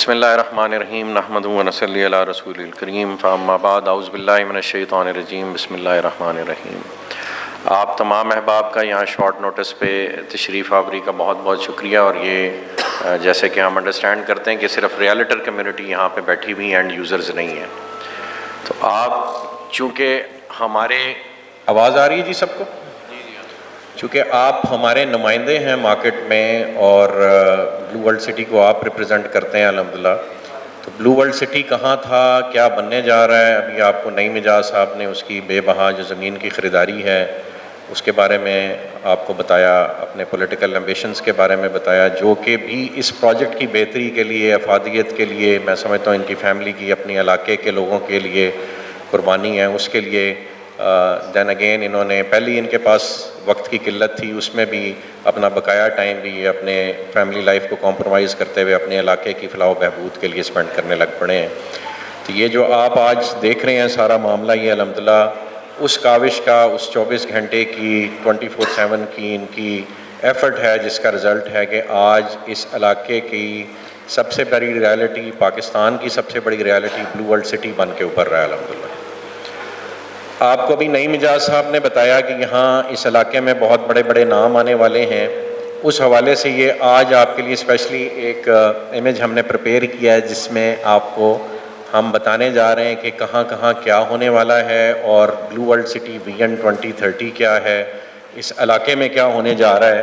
بسم اللہ الرحمن الرحیم نحمدہ و نصلی علی رسول الکریم فاما بعد اعوذ باللہ من الشیطان الرجیم بسم اللہ الرحمن الرحیم۔ آپ تمام احباب کا یہاں شارٹ نوٹس پہ تشریف آوری کا بہت بہت شکریہ، اور یہ جیسے کہ ہم انڈرسٹینڈ کرتے ہیں کہ صرف ریئلٹر کمیونٹی یہاں پہ بیٹھی ہوئی اینڈ یوزرز نہیں ہیں، تو آپ چونکہ ہمارے آواز آ رہی ہے جی سب کو، چونکہ آپ ہمارے نمائندے ہیں مارکیٹ میں اور بلو ورلڈ سٹی کو آپ ریپرزینٹ کرتے ہیں الحمدللہ، تو بلو ورلڈ سٹی کہاں تھا، کیا بننے جا رہا ہے، ابھی آپ کو نعیم اعجاز صاحب نے اس کی بے بہا جو زمین کی خریداری ہے اس کے بارے میں آپ کو بتایا، اپنے پولیٹیکل ایمبیشنز کے بارے میں بتایا، جو کہ بھی اس پروجیکٹ کی بہتری کے لیے، افادیت کے لیے، میں سمجھتا ہوں ان کی فیملی کی، اپنی علاقے کے لوگوں کے لیے قربانی ہے، اس کے لیے دین اگین انہوں نے پہلی ان کے پاس وقت کی قلت تھی، اس میں بھی اپنا بقایا ٹائم بھی اپنے فیملی لائف کو کمپرومائز کرتے ہوئے اپنے علاقے کی فلاح و بہبود کے لیے سپینڈ کرنے لگ پڑے ہیں۔ تو یہ جو آپ آج دیکھ رہے ہیں سارا معاملہ، یہ الحمدللہ اس کاوش کا، اس 24 گھنٹے کی 24/7 کی ان کی ایفرٹ ہے، جس کا رزلٹ ہے کہ آج اس علاقے کی سب سے بڑی ریالٹی، پاکستان کی سب سے بڑی ریالٹی بلو ورلڈ سٹی بن کے ابھر رہا ہے الحمدللہ۔ آپ کو بھی نعیم اعجاز صاحب نے بتایا کہ یہاں اس علاقے میں بہت بڑے بڑے نام آنے والے ہیں، اس حوالے سے یہ آج آپ کے لیے اسپیشلی ایک امیج ہم نے پریپیئر کیا ہے، جس میں آپ کو ہم بتانے جا رہے ہیں کہ کہاں کہاں کیا ہونے والا ہے، اور بلو ورلڈ سٹی ویژن 2030 کیا ہے، اس علاقے میں کیا ہونے جا رہا ہے۔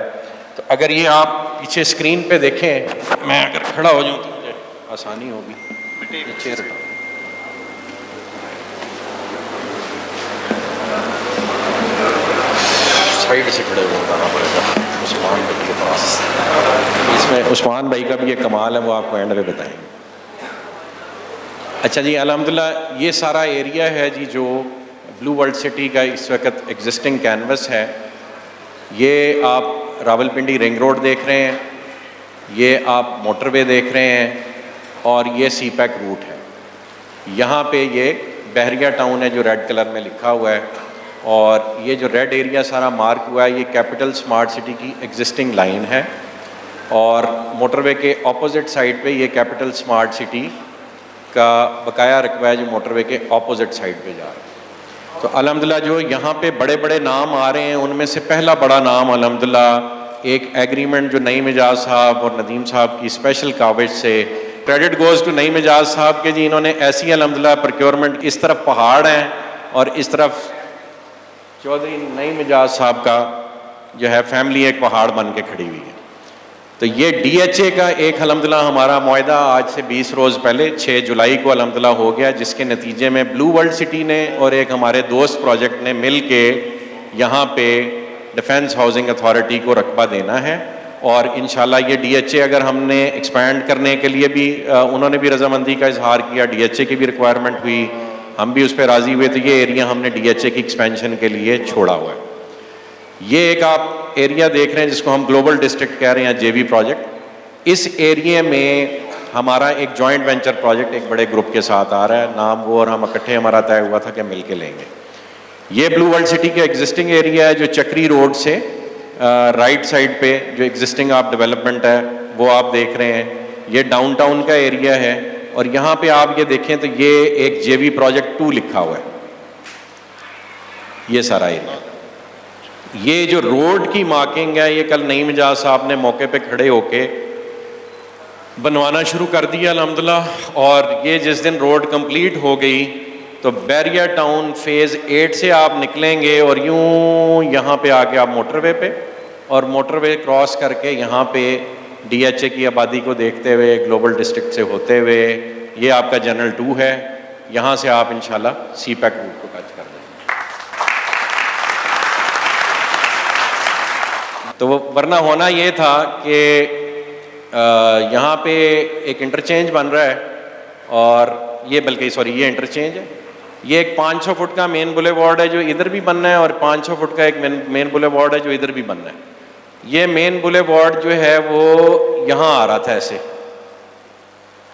تو اگر یہ آپ پیچھے اسکرین پہ دیکھیں، میں اگر کھڑا ہو جاؤں تو مجھے آسانی ہوگی، چیئر سائڈ سے کھڑے ہونا پڑے گا عثمان بھائی کے پاس، اس میں عثمان بھائی کا بھی ایک کمال ہے، وہ آپ کو اینڈ پہ بتائیں گے۔ اچھا جی، الحمدللہ یہ سارا ایریا ہے جی جو بلو ورلڈ سٹی کا اس وقت ایگزسٹنگ کینوس ہے۔ یہ آپ راول پنڈی رنگ روڈ دیکھ رہے ہیں، یہ آپ موٹر وے دیکھ رہے ہیں، اور یہ سی پیک روٹ ہے۔ یہاں پہ یہ بحریہ ٹاؤن ہے جو ریڈ کلر میں لکھا ہوا ہے، اور یہ جو ریڈ ایریا سارا مارک ہوا ہے، یہ کیپٹل سمارٹ سٹی کی ایگزسٹنگ لائن ہے، اور موٹر وے کے اپوزٹ سائڈ پہ یہ کیپٹل سمارٹ سٹی کا بقایا رقبہ ہے جو موٹر وے کے اپوزٹ سائڈ پہ جا رہا ہے۔ تو الحمدللہ جو یہاں پہ بڑے بڑے نام آ رہے ہیں، ان میں سے پہلا بڑا نام الحمدللہ ایک ایگریمنٹ جو نعیم اعجاز صاحب اور ندیم صاحب کی اسپیشل کاوش سے، کریڈٹ گوز ٹو نعیم اعجاز صاحب کے جی، انہوں نے ایسی الحمدللہ پروکیورمنٹ، اس طرف پہاڑ ہیں اور اس طرف چودھری نعیم اعجاز صاحب کا جو ہے فیملی ایک پہاڑ بن کے کھڑی ہوئی ہے۔ تو یہ ڈی ایچ اے کا ایک الحمدللہ ہمارا معاہدہ آج سے 20 روز پہلے 6 جولائی کو الحمدللہ ہو گیا، جس کے نتیجے میں بلو ورلڈ سٹی نے اور ایک ہمارے دوست پروجیکٹ نے مل کے یہاں پہ ڈیفنس ہاؤسنگ اتھارٹی کو رقبہ دینا ہے، اور انشاءاللہ یہ ڈی ایچ اے اگر ہم نے ایکسپینڈ کرنے کے لیے بھی انہوں نے بھی رضامندی کا اظہار کیا، ڈی ایچ اے کی بھی ریکوائرمنٹ ہوئی، ہم بھی اس پہ راضی ہوئے، تو یہ ایریا ہم نے ڈی ایچ اے کی ایکسپینشن کے لیے چھوڑا ہوا ہے۔ یہ ایک آپ ایریا دیکھ رہے ہیں جس کو ہم گلوبل ڈسٹرکٹ کہہ رہے ہیں، جے وی پروجیکٹ۔ اس ایریے میں ہمارا ایک جوائنٹ وینچر پروجیکٹ ایک بڑے گروپ کے ساتھ آ رہا ہے، نام وہ اور ہم اکٹھے ہمارا طے ہوا تھا کہ مل کے لیں گے۔ یہ بلو ورلڈ سٹی کے ایگزسٹنگ ایریا ہے جو چکری روڈ سے رائٹ سائڈ پہ جو ایگزسٹنگ آپ ڈیولپمنٹ ہے وہ آپ دیکھ رہے ہیں۔ یہ ڈاؤن ٹاؤن کا ایریا ہے، اور یہاں پہ آپ یہ دیکھیں تو یہ ایک جے وی پروجیکٹ 2 لکھا ہوا ہے، یہ سارا ایریا۔ یہ جو روڈ کی مارکنگ ہے، یہ کل نعیم اعجاز صاحب نے موقع پہ کھڑے ہو کے بنوانا شروع کر دیا الحمدللہ، اور یہ جس دن روڈ کمپلیٹ ہو گئی تو بحریہ ٹاؤن فیز 8 سے آپ نکلیں گے اور یوں یہاں پہ آ کے آپ موٹر وے پہ، اور موٹر وے کراس کر کے یہاں پہ ڈی ایچ اے کی آبادی کو دیکھتے ہوئے گلوبل ڈسٹرکٹ سے ہوتے ہوئے یہ آپ کا جنرل 2 ہے، یہاں سے آپ انشاءاللہ سی پیک روٹ کو ٹچ کر دیں۔ تو وہ ورنہ ہونا یہ تھا کہ یہاں پہ ایک انٹرچینج بن رہا ہے، اور یہ بلکہ یہ انٹرچینج ہے، یہ ایک 500 فٹ کا مین بولے وارڈ ہے جو ادھر بھی بننا ہے، اور 500 فٹ کا ایک مین بولے وارڈ ہے جو ادھر بھی بننا ہے۔ یہ مین بولے وارڈ جو ہے وہ یہاں آ رہا تھا ایسے،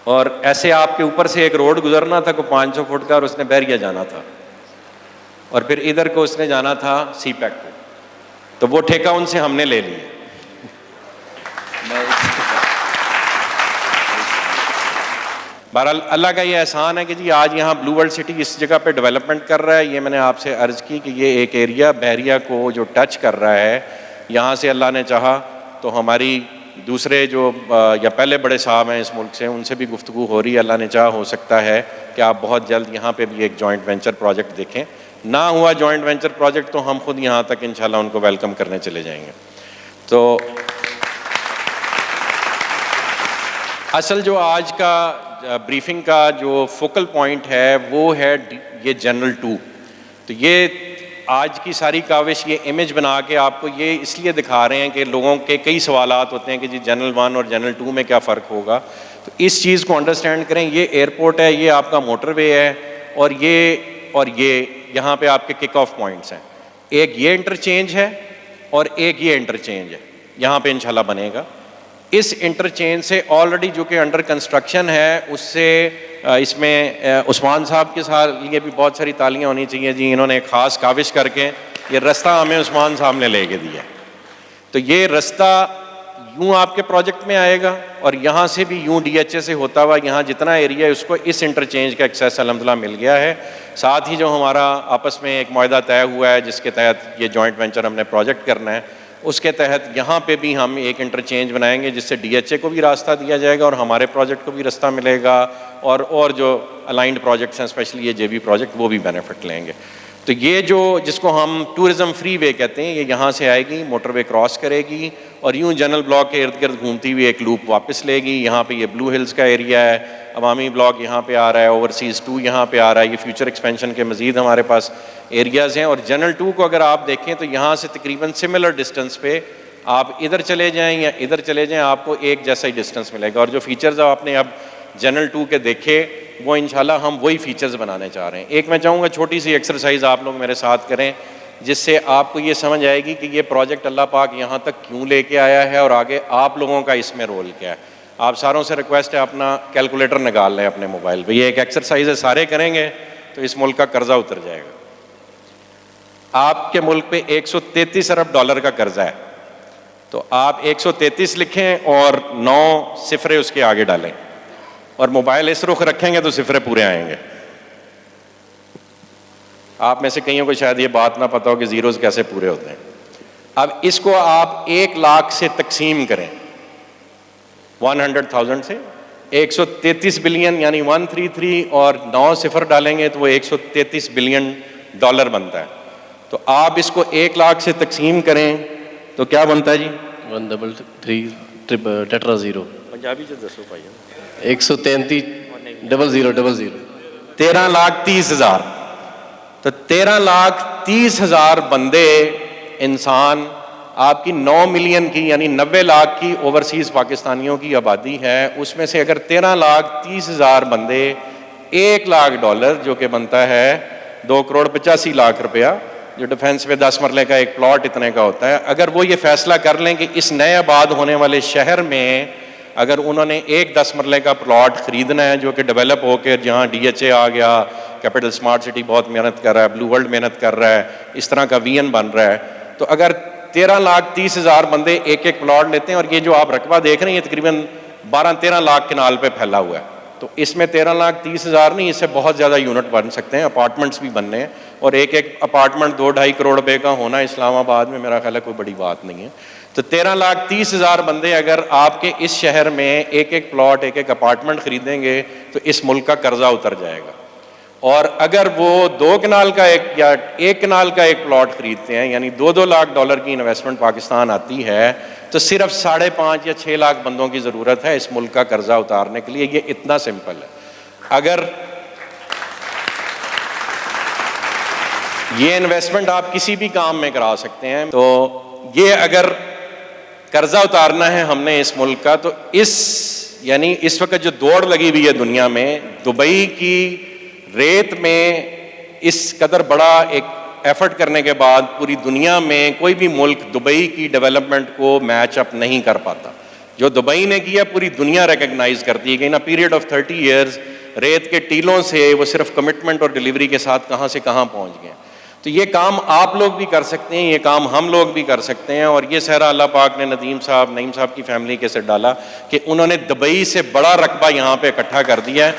اور ایسے آپ کے اوپر سے ایک روڈ گزرنا تھا کو 500 فٹ کا، اور اس نے بحریہ جانا تھا، اور پھر ادھر کو اس نے جانا تھا سی پیک کو، تو وہ ٹھیکہ ان سے ہم نے لے لیا۔ بہرحال اللہ کا یہ احسان ہے کہ جی آج یہاں بلو ورلڈ سٹی اس جگہ پہ ڈیولپمنٹ کر رہا ہے. یہ میں نے آپ سے عرض کی کہ یہ ایک ایریا بحریہ کو جو ٹچ کر رہا ہے, یہاں سے اللہ نے چاہا تو ہماری دوسرے جو یا پہلے بڑے صاحب ہیں اس ملک سے, ان سے بھی گفتگو ہو رہی ہے. اللہ نے چاہا ہو سکتا ہے کہ آپ بہت جلد یہاں پہ بھی ایک جوائنٹ وینچر پروجیکٹ دیکھیں. نہ ہوا جوائنٹ وینچر پروجیکٹ تو ہم خود یہاں تک انشاءاللہ ان کو ویلکم کرنے چلے جائیں گے. تو اصل جو آج کا بریفنگ کا جو فوکل پوائنٹ ہے وہ ہے یہ جنرل 2. تو یہ آج کی ساری کاوش یہ امیج بنا کے آپ کو یہ اس لیے دکھا رہے ہیں کہ لوگوں کے کئی سوالات ہوتے ہیں کہ جی جنرل 1 اور جنرل 2 میں کیا فرق ہوگا. تو اس چیز کو انڈرسٹینڈ کریں. یہ ایئرپورٹ ہے, یہ آپ کا موٹر وے ہے, اور یہ یہاں پہ آپ کے کک آف پوائنٹس ہیں. ایک یہ انٹرچینج ہے اور ایک یہ انٹرچینج ہے یہاں پہ انشاءاللہ بنے گا. اس انٹرچینج سے آلریڈی جو کہ انڈر کنسٹرکشن ہے اس سے اس میں عثمان صاحب کے ساتھ یہ بھی بہت ساری تالیاں ہونی چاہیے جی. انہوں نے ایک خاص کاوش کر کے یہ رستہ ہمیں عثمان صاحب نے لے کے دیا. تو یہ رستہ یوں آپ کے پروجیکٹ میں آئے گا اور یہاں سے بھی یوں ڈی ایچ اے سے ہوتا ہوا یہاں جتنا ایریا ہے اس کو اس انٹرچینج کا ایکسیس الحمدللہ مل گیا ہے. ساتھ ہی جو ہمارا آپس میں ایک معاہدہ طے ہوا ہے جس کے تحت یہ جوائنٹ وینچر ہم نے پروجیکٹ کرنا ہے, اس کے تحت یہاں پہ بھی ہم ایک انٹرچینج بنائیں گے جس سے ڈی ایچ اے کو بھی راستہ دیا جائے گا اور ہمارے پروجیکٹ کو بھی راستہ ملے گا, اور جو الائنڈ پروجیکٹس ہیں اسپیشلی یہ جے بی پروجیکٹ وہ بھی بینیفٹ لیں گے. تو یہ جو جس کو ہم ٹورزم فری وے کہتے ہیں, یہ یہاں سے آئے گی, موٹر وے کراس کرے گی اور یوں جنرل بلاک کے ارد گرد گھومتی ہوئی ایک لوپ واپس لے گی. یہاں پہ یہ بلو ہلز کا ایریا ہے, عوامی بلاک یہاں پہ آ رہا ہے, اوورسیز 2 یہاں پہ آ رہا ہے. یہ فیوچر ایکسپینشن کے مزید ہمارے پاس ایریاز ہیں. اور جنرل 2 کو اگر آپ دیکھیں تو یہاں سے تقریباً سملر ڈسٹینس پہ آپ ادھر چلے جائیں یا ادھر چلے جائیں آپ کو ایک جیسا ہی ڈسٹینس ملے گا. اور جو فیچرز آپ نے اب جنرل 2 کے دیکھے وہ انشاءاللہ ہم وہی فیچرز بنانے چاہ رہے ہیں. ایک میں چاہوں گا چھوٹی سی ایکسرسائز آپ لوگ میرے ساتھ کریں جس سے آپ کو یہ سمجھ آئے گی کہ یہ پروجیکٹ اللہ پاک یہاں تک کیوں لے کے آیا ہے اور آگے آپ لوگوں کا اس میں رول کیا ہے. آپ ساروں سے ریکویسٹ ہے اپنا کیلکولیٹر نکال لیں اپنے موبائل پہ. یہ ایک ایکسرسائز ہے, سارے کریں گے تو اس ملک کا قرضہ اتر جائے گا. آپ کے ملک پہ 133 ارب ڈالر کا قرضہ ہے, تو آپ 133 لکھیں اور 9 صفرے اس کے آگے ڈالیں اور موبائل اس رخ رکھیں گے تو صفرے پورے آئیں گے. آپ میں سے کئیوں کو شاید یہ بات نہ پتہ ہو کہ زیروز کیسے پورے ہوتے ہیں. اب اس کو آپ 1 لاکھ سے تقسیم کریں, 100,000 سے 133 بلین یعنی 133 اور 9 صفر ڈالیں گے تو وہ 133 بلین ڈالر بنتا ہے. تو آپ اس کو 1 لاکھ سے تقسیم کریں تو کیا بنتا ہے جی؟ 133 ٹیٹرا زیرو پنجابی سے دسو بھائی. 133,000 13,30,000. تو 13,30,000 بندے انسان آپ کی 9 ملین کی یعنی 90 لاکھ کی اوورسیز پاکستانیوں کی آبادی ہے, اس میں سے اگر 13,30,000 بندے 1 لاکھ ڈالر جو کہ بنتا ہے 2,85,00,000 روپیہ, جو ڈیفنس پہ 10 مرلے کا ایک پلاٹ اتنے کا ہوتا ہے, اگر وہ یہ فیصلہ کر لیں کہ اس نئے آباد ہونے والے شہر میں اگر انہوں نے ایک 10 مرلے کا پلاٹ خریدنا ہے جو کہ ڈیولپ ہو کے جہاں ڈی ایچ اے آ گیا, کیپٹل اسمارٹ سٹی بہت محنت کر رہا ہے, بلو ورلڈ محنت کر رہا ہے, اس طرح کا وی این بن رہا ہے, تو اگر 13,30,000 بندے ایک ایک پلاٹ لیتے ہیں, اور یہ جو آپ رقبہ دیکھ رہے ہیں یہ تقریباً 12-13 لاکھ کنال پہ پھیلا ہوا ہے, تو اس میں 13,30,000 نہیں, اس سے بہت زیادہ یونٹ بن سکتے ہیں, اپارٹمنٹس بھی بننے ہیں, اور ایک ایک اپارٹمنٹ 2-2.5 کروڑ روپے کا ہونا اسلام آباد میں میرا خیال ہے کوئی بڑی بات نہیں ہے. تو 13,30,000 بندے اگر آپ کے اس شہر میں ایک ایک پلاٹ ایک ایک اپارٹمنٹ خریدیں گے تو اس ملک کا قرضہ اتر جائے گا. اور اگر وہ 2 کنال کا ایک یا 1 کنال کا ایک پلاٹ خریدتے ہیں یعنی 2-2 لاکھ ڈالر کی انویسٹمنٹ پاکستان آتی ہے, تو صرف 5.5 یا 6 لاکھ بندوں کی ضرورت ہے اس ملک کا قرضہ اتارنے کے لیے. یہ اتنا سمپل ہے. اگر یہ انویسٹمنٹ آپ کسی بھی کام میں کرا سکتے ہیں, تو یہ اگر قرضہ اتارنا ہے ہم نے اس ملک کا, تو یعنی اس وقت جو دوڑ لگی ہوئی ہے دنیا میں, دبئی کی ریت میں اس قدر بڑا ایک ایفرٹ کرنے کے بعد پوری دنیا میں کوئی بھی ملک دبئی کی ڈیولپمنٹ کو میچ اپ نہیں کر پاتا. جو دبئی نے کیا پوری دنیا ریکگنائز کرتی ہے کہ ان اے پیریڈ آف 30 ایئرز ریت کے ٹیلوں سے وہ صرف کمٹمنٹ اور ڈیلیوری کے ساتھ کہاں سے کہاں پہنچ گئے. تو یہ کام آپ لوگ بھی کر سکتے ہیں، یہ کام ہم لوگ بھی کر سکتے ہیں، اور یہ صحرا اللہ پاک نے نعیم صاحب کی فیملی کے سے ڈالا کہ انہوں نے دبئی سے بڑا رقبہ یہاں پہ اکٹھا کر دیا ہے.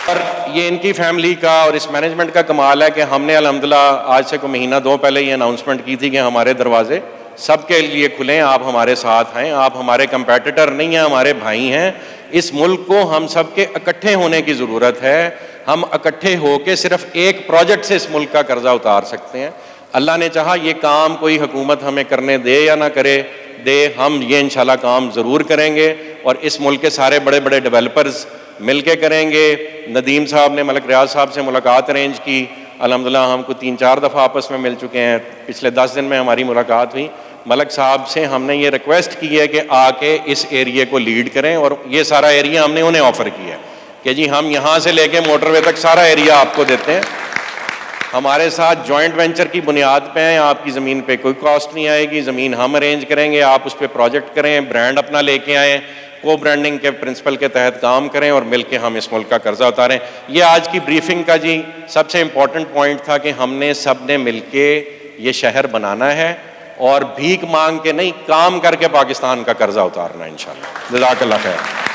اور یہ ان کی فیملی کا اور اس مینجمنٹ کا کمال ہے کہ ہم نے الحمدللہ آج سے کوئی مہینہ دو پہلے یہ اناؤنسمنٹ کی تھی کہ ہمارے دروازے سب کے لیے کھلے ہیں، آپ ہمارے ساتھ ہیں، آپ ہمارے کمپیٹیٹر نہیں ہیں، ہمارے بھائی ہیں. اس ملک کو ہم سب کے اکٹھے ہونے کی ضرورت ہے. ہم اکٹھے ہو کے صرف ایک پروجیکٹ سے اس ملک کا قرضہ اتار سکتے ہیں. اللہ نے چاہا یہ کام کوئی حکومت ہمیں کرنے دے یا نہ کرے دے، ہم یہ انشاءاللہ کام ضرور کریں گے، اور اس ملک کے سارے بڑے بڑے ڈیولپرز مل کے کریں گے. ندیم صاحب نے ملک ریاض صاحب سے ملاقات ارینج کی، الحمدللہ ہم کو 3-4 دفعہ آپس میں مل چکے ہیں، پچھلے 10 دن میں ہماری ملاقات ہوئی. ملک صاحب سے ہم نے یہ ریکویسٹ کی ہے کہ آ کے اس ایریے کو لیڈ کریں، اور یہ سارا ایریا ہم نے انہیں آفر کیا ہے کہ جی ہم یہاں سے لے کے موٹر وے تک سارا ایریا آپ کو دیتے ہیں. ہمارے ساتھ جوائنٹ وینچر کی بنیاد پہ ہیں، آپ کی زمین پہ کوئی کاسٹ نہیں آئے گی، زمین ہم ارینج کریں گے، آپ اس پہ پروجیکٹ کریں، برانڈ اپنا لے کے آئیں، کو برانڈنگ کے پرنسپل کے تحت کام کریں، اور مل کے ہم اس ملک کا قرضہ اتاریں. یہ آج کی بریفنگ کا جی سب سے امپورٹنٹ پوائنٹ تھا کہ ہم نے سب نے مل کے یہ شہر بنانا ہے، اور بھیک مانگ کے نہیں، کام کر کے پاکستان کا قرضہ اتارنا ہے انشاءاللہ. جزاک اللہ خیر.